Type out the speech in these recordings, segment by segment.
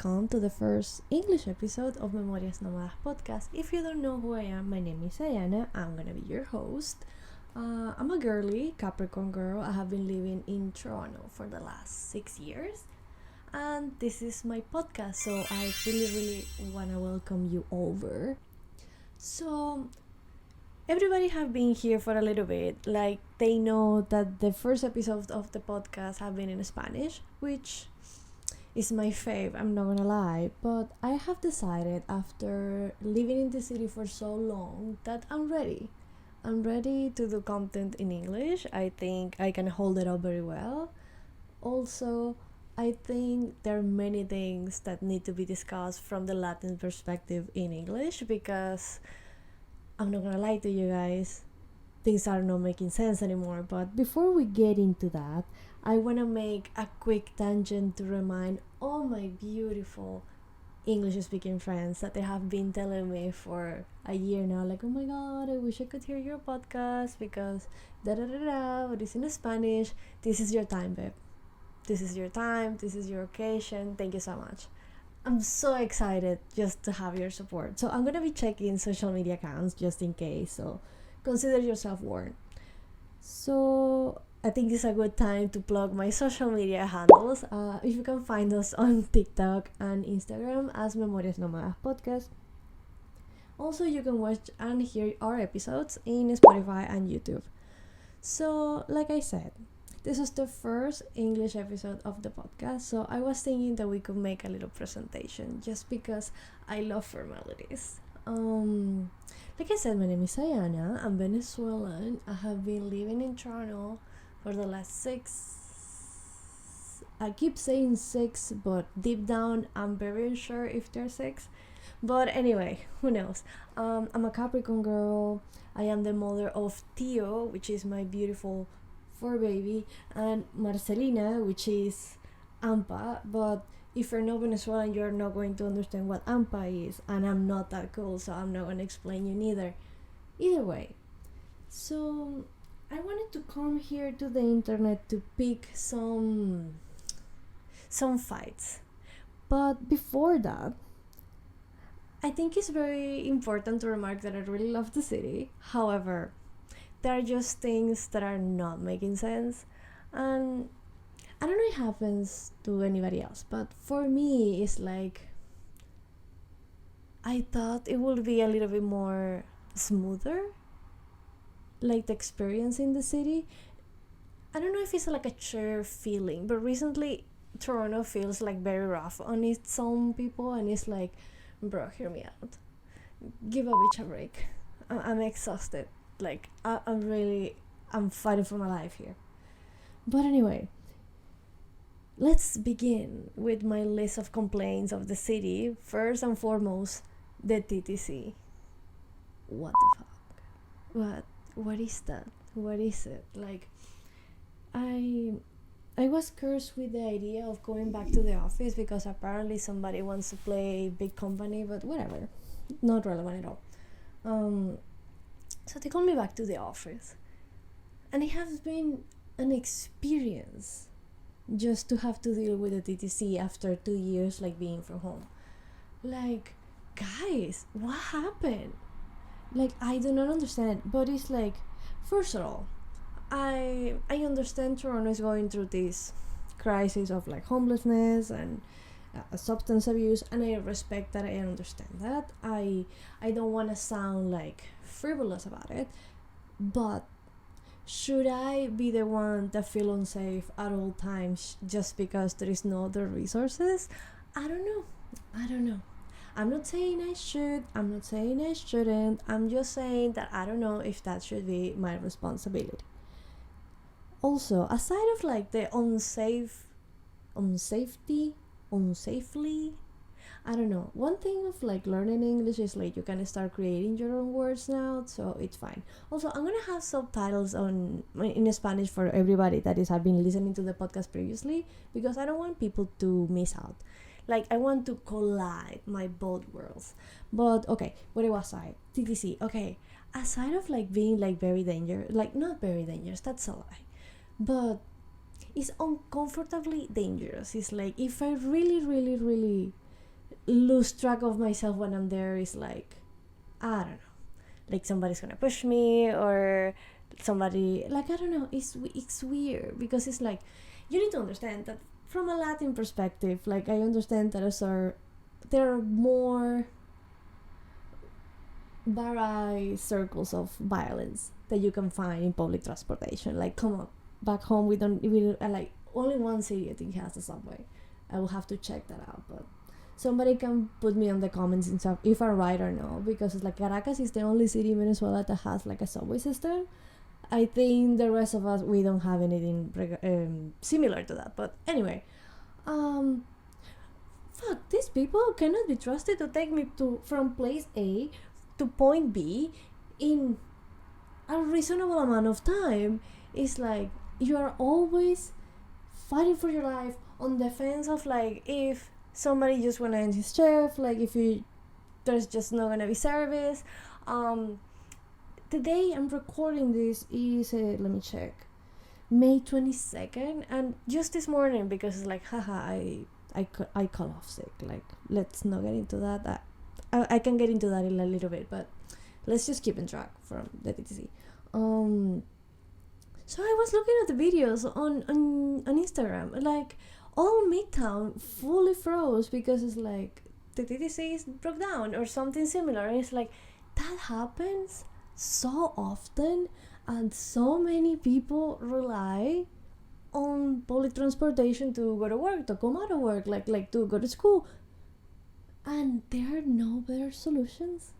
welcome to the first English episode of Memorias Nómadas Podcast. If you don't know who I am, my name is Saiannah. I'm gonna be your host. I'm a girly Capricorn girl. I have been living in Toronto for the last 6 years, and this is my podcast, so I really wanna welcome you over. So everybody have been here for a little bit. Like, they know that the first episode of the podcast have been in Spanish, which is my fave, I'm not gonna lie. But I have decided, after living in the city for so long, that I'm ready. I'm ready to do content in English. I think I can hold it up very well. Also, I think there are many things that need to be discussed from the Latin perspective in English, because I'm not gonna lie to you guys, things are not making sense anymore. But before we get into that, I wanna make a quick tangent to remind all my beautiful English speaking friends that they have been telling me for a year now, like, oh my god, I wish I could hear your podcast because da da da da, but it's in Spanish. This is your time, babe. This is your time, this is your occasion. Thank you so much. I'm so excited just to have your support. So I'm gonna be checking social media accounts just in case, so consider yourself warned. So I think it's a good time to plug my social media handles. If you can find us on TikTok and Instagram as Memorias Nómadas Podcast. Also, you can watch and hear our episodes in Spotify and YouTube. So, like I said, this was the first English episode of the podcast, so I was thinking that we could make a little presentation just because I love formalities. Like I said, my name is Saiannah. I'm Venezuelan. I have been living in Toronto for the last 6. I keep saying 6, but deep down I'm very unsure if they're 6. But anyway, who knows? I'm a Capricorn girl. I am the mother of Tio, which is my beautiful fur baby, and Marcelina, which is Ampa. But if you're not Venezuelan, you're not going to understand what Ampa is, and I'm not that cool, so I'm not going to explain you neither. Either way, so I wanted to come here to the internet to pick some fights. But before that, I think it's very important to remark that I really love the city. However, there are just things that are not making sense, and I don't know if it happens to anybody else, but for me it's like I thought it would be a little bit more smoother, like the experience in the city. I don't know if it's like a shared feeling, but recently Toronto feels like very rough on its own people, and it's like, bro, hear me out. Give a bitch a break. I'm exhausted. Like, I'm fighting for my life here. But anyway, let's begin with my list of complaints of the city. First and foremost, the TTC. What the fuck? What is that? What is it? Like, I was cursed with the idea of going back to the office because apparently somebody wants to play big company, but whatever. Not relevant at all. So they called me back to the office, and it has been an experience just to have to deal with the TTC after 2 years, like, being from home. Like, guys, what happened? Like, I do not understand. But it's like, first of all, I understand Toronto is going through this crisis of like homelessness and substance abuse, and I respect that. I understand that. I don't want to sound like frivolous about it, but should I be the one that feel unsafe at all times just because there is no other resources? I don't know. I'm not saying I should, I'm not saying I shouldn't. I'm just saying that I don't know if that should be my responsibility. Also, aside of like the unsafely, I don't know. One thing of like learning English is like you can start creating your own words now, so it's fine. Also, I'm gonna have subtitles in Spanish for everybody that have been listening to the podcast previously, because I don't want people to miss out. Like, I want to collide my both worlds. But okay, what was I? TTC. Okay, aside of like being like very dangerous, like not very dangerous, that's a lie, but it's uncomfortably dangerous. It's like, if I really lose track of myself when I'm there is like, I don't know, like somebody's gonna push me, or somebody, like, I don't know, it's weird, because it's like, you need to understand that from a Latin perspective, like, I understand that there are more varied circles of violence that you can find in public transportation. Like, come on, back home we like, only one city I think has a subway. I will have to check that out, but somebody can put me on the comments and stuff if I'm right or no, because it's like Caracas is the only city in Venezuela that has like a subway system. I think the rest of us, we don't have anything similar to that. But anyway, fuck, these people cannot be trusted to take me from place A to point B in a reasonable amount of time. It's like, you are always fighting for your life on defense of, like, if somebody just wanna end his shift, like, there's just not gonna be service. The day I'm recording this is let me check, May 22nd, and just this morning, because it's like, haha, I call off sick. Like, let's not get into that. I can get into that in a little bit, but let's just keep in track from the TTC. So I was looking at the videos on Instagram, like, all Midtown fully froze because it's like the TTC is broke down or something similar, and it's like, that happens so often, and so many people rely on public transportation to go to work, to come out of work, like to go to school, and there are no better solutions,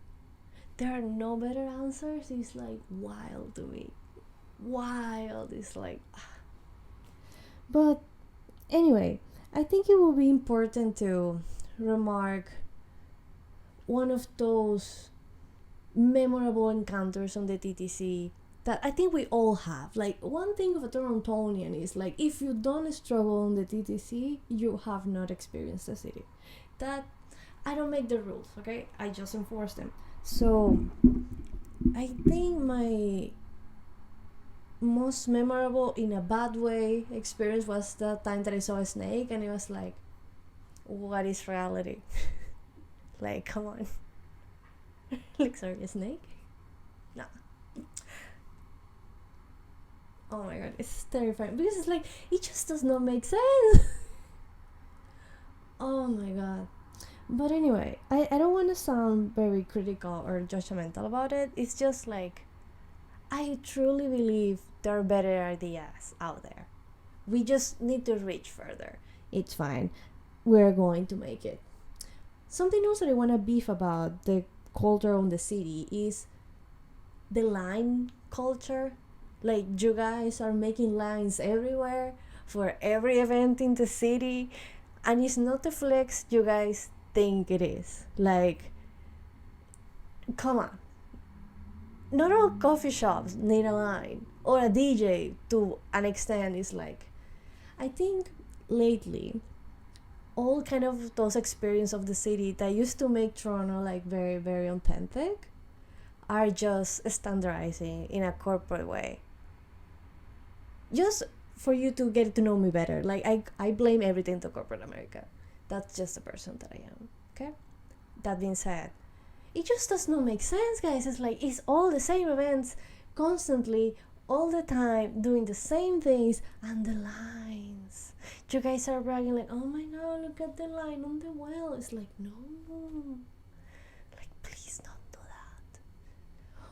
there are no better answers. It's like wild to me. It's like, but anyway, I think it will be important to remark one of those memorable encounters on the TTC that I think we all have. Like, one thing of a Torontonian is, like, if you don't struggle on the TTC, you have not experienced the city. That, I don't make the rules, okay? I just enforce them. So I think my most memorable, in a bad way, experience was the time that I saw a snake, and it was like, what is reality? Like, come on. Like, sorry, a snake? Nah. Oh my god, it's terrifying, because it's like, it just does not make sense. Oh my god. But anyway, I don't want to sound very critical or judgmental about it. It's just like, I truly believe there are better ideas out there. We just need to reach further. It's fine. We're going to make it. Something else that I want to beef about the culture on the city is the line culture. Like, you guys are making lines everywhere for every event in the city, and it's not the flex you guys think it is. Like, come on. Not all coffee shops need a line, or a DJ to an extent. Is like, I think lately, all kind of those experience of the city that used to make Toronto like very, very authentic are just standardizing in a corporate way. Just for you to get to know me better. Like, I blame everything to corporate America. That's just the person that I am. Okay? That being said, it just does not make sense, guys. It's like, it's all the same events, constantly, all the time, doing the same things, and the lines. You guys are bragging like, oh my god, look at the line on the well. It's like, no. Like, please don't do that.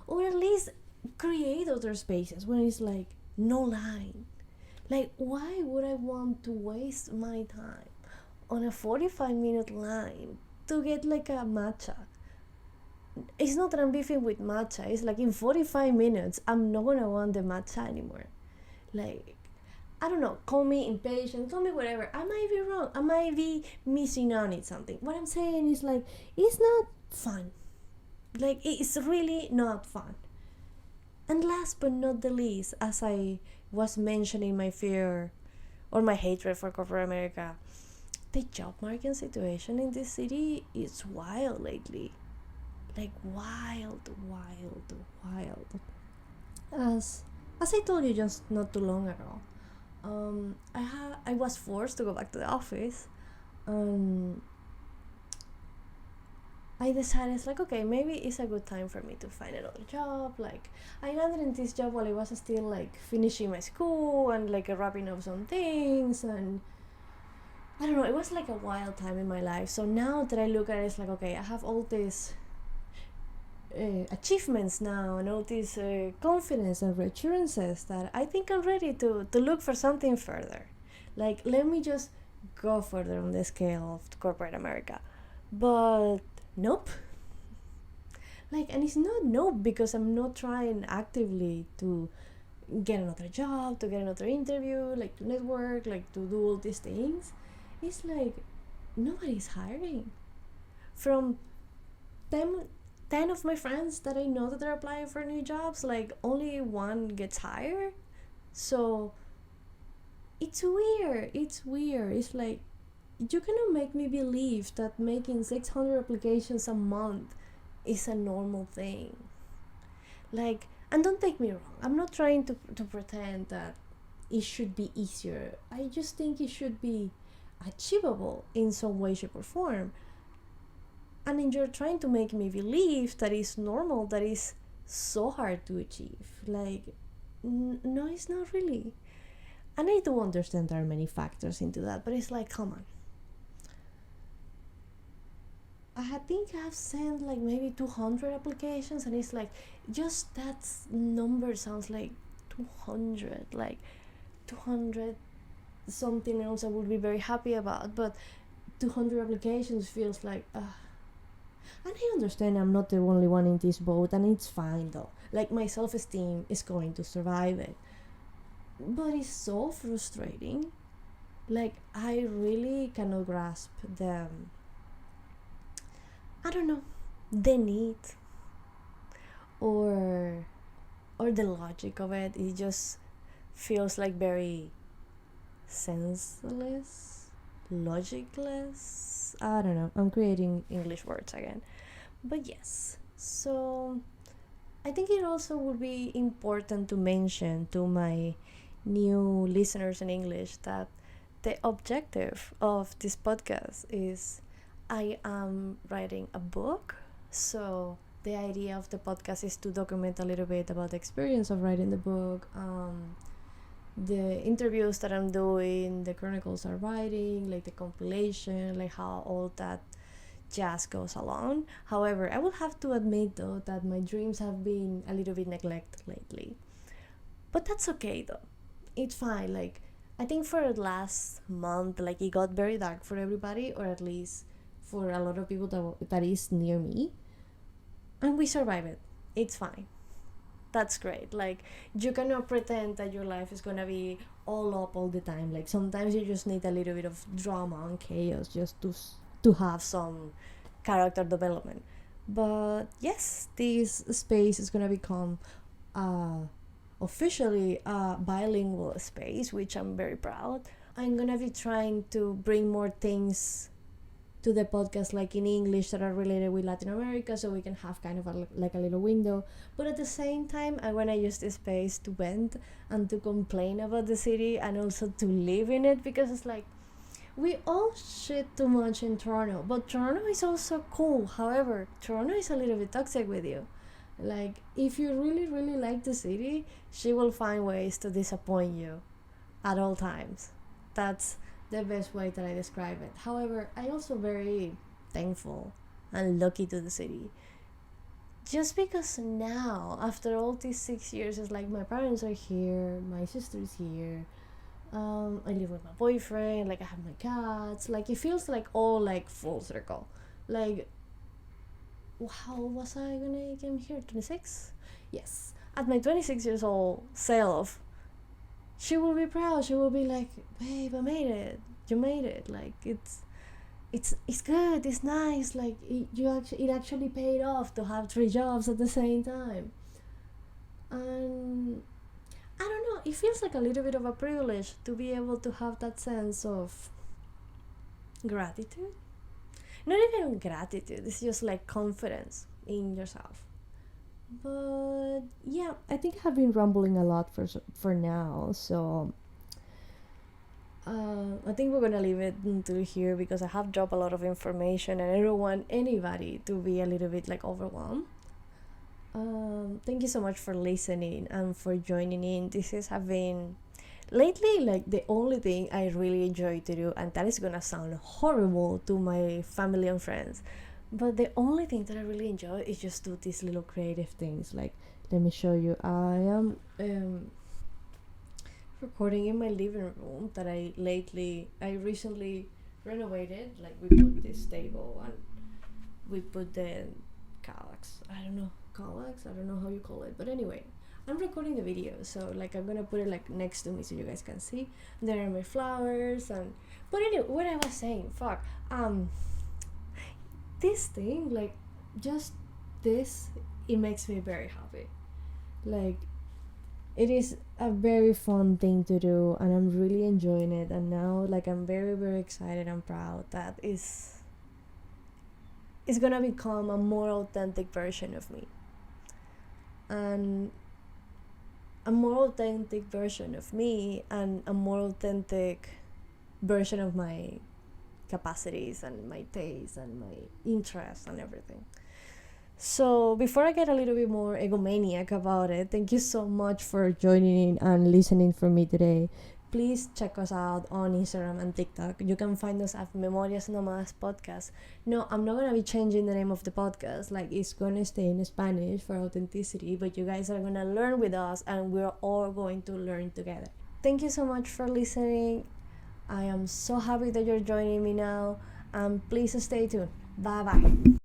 Or at least create other spaces when it's like, no line. Like, why would I want to waste my time on a 45-minute line to get like a matcha? It's not that I'm beefing with matcha. It's like, in 45 minutes, I'm not gonna want the matcha anymore. Like, I don't know, call me impatient, call me whatever. I might be wrong. I might be missing on it something. What I'm saying is, like, it's not fun. Like, it's really not fun. And last but not the least, as I was mentioning my fear or my hatred for corporate America, the job market situation in this city is wild lately. Like, wild. As I told you just not too long ago, I was forced to go back to the office. I decided it's like, okay, maybe it's a good time for me to find another job. Like, I landed in this job while I was still like finishing my school and like wrapping up some things, and I don't know, it was like a wild time in my life. So now that I look at it, it's like, okay, I have all these achievements now and all this confidence and reassurances that I think I'm ready to look for something further. Like, let me just go further on the scale of corporate America. But nope. Like, and it's not nope because I'm not trying actively to get another job, to get another interview, like to network, like to do all these things. It's like nobody's hiring. From 10 of my friends that I know that they're applying for new jobs, like only one gets hired. So it's weird. It's like, you cannot make me believe that making 600 applications a month is a normal thing. Like, and don't take me wrong, I'm not trying to pretend that it should be easier. I just think it should be achievable in some way, shape, or form. And then you're trying to make me believe that it's normal, that it's so hard to achieve. Like, no, it's not really. And I do understand there are many factors into that, but it's like, come on. I think I've sent like maybe 200 applications, and it's like, just that number sounds like 200, like 200 something else I would be very happy about, but 200 applications feels like, and I understand I'm not the only one in this boat, and it's fine though. Like, my self-esteem is going to survive it. But it's so frustrating. Like, I really cannot grasp the need or the logic of it. It just feels like very senseless, logicless. I don't know, I'm creating English words again. But yes, so I think it also would be important to mention to my new listeners in English that the objective of this podcast is, I am writing a book. So the idea of the podcast is to document a little bit about the experience of writing the book, the interviews that I'm doing, the chronicles I'm writing, like the compilation, like how all that jazz goes along. However, I will have to admit though that my dreams have been a little bit neglected lately. But that's okay though. It's fine. Like, I think for the last month, like, it got very dark for everybody, or at least for a lot of people that is near me. And we survive it. It's fine. That's great. Like, you cannot pretend that your life is gonna be all up all the time. Like, sometimes you just need a little bit of drama and chaos just to have some character development. But yes, this space is gonna become officially a bilingual space, which I'm very proud. I'm gonna be trying to bring more things to the podcast, like in English, that are related with Latin America, so we can have kind of a little window. But at the same time, I want to use this space to vent and to complain about the city, and also to live in it, because it's like, we all shit too much in Toronto, but Toronto is also cool. However, Toronto is a little bit toxic with you. Like, if you really, really like the city, she will find ways to disappoint you at all times. That's the best way that I describe it. However, I also very thankful and lucky to the city. Just because now, after all these 6 years, it's like my parents are here, my sister is here, I live with my boyfriend, like I have my cats, like it feels like all like full circle. Like, how was I when I came here? 26? Yes. At my 26 years old self, she will be proud. She will be like, babe, I made it. You made it. Like, it's good. It's nice. Like, it actually paid off to have 3 jobs at the same time. And I don't know. It feels like a little bit of a privilege to be able to have that sense of gratitude. Not even gratitude. It's just like confidence in yourself. But yeah, I think I have been rambling a lot for now, so I think we're gonna leave it until here because I have dropped a lot of information and I don't want anybody to be a little bit like overwhelmed. Thank you so much for listening and for joining in. This has been lately like the only thing I really enjoy to do, and that is gonna sound horrible to my family and friends, but the only thing that I really enjoy is just do these little creative things. Like, let me show you. I am recording in my living room that I recently renovated. Like, we put this table and we put the Kallax. I don't know how you call it, but anyway, I'm recording the video, so like I'm gonna put it like next to me so you guys can see. There are my flowers and but anyway, what I was saying, this thing, like, just this, it makes me very happy. Like, it is a very fun thing to do and I'm really enjoying it, and now like I'm very, very excited and proud that it's gonna become a more authentic version of me, and a more authentic version of me and a more authentic version of my capacities and my tastes and my interests and everything. So before I get a little bit more egomaniac about it, thank you so much for joining in and listening for me today. Please check us out on Instagram and TikTok. You can find us at Memorias Nómadas Podcast. No, I'm not going to be changing the name of the podcast. Like, it's going to stay in Spanish for authenticity, but you guys are going to learn with us and we're all going to learn together. Thank you so much for listening. I am so happy that you're joining me now. And please stay tuned. Bye-bye.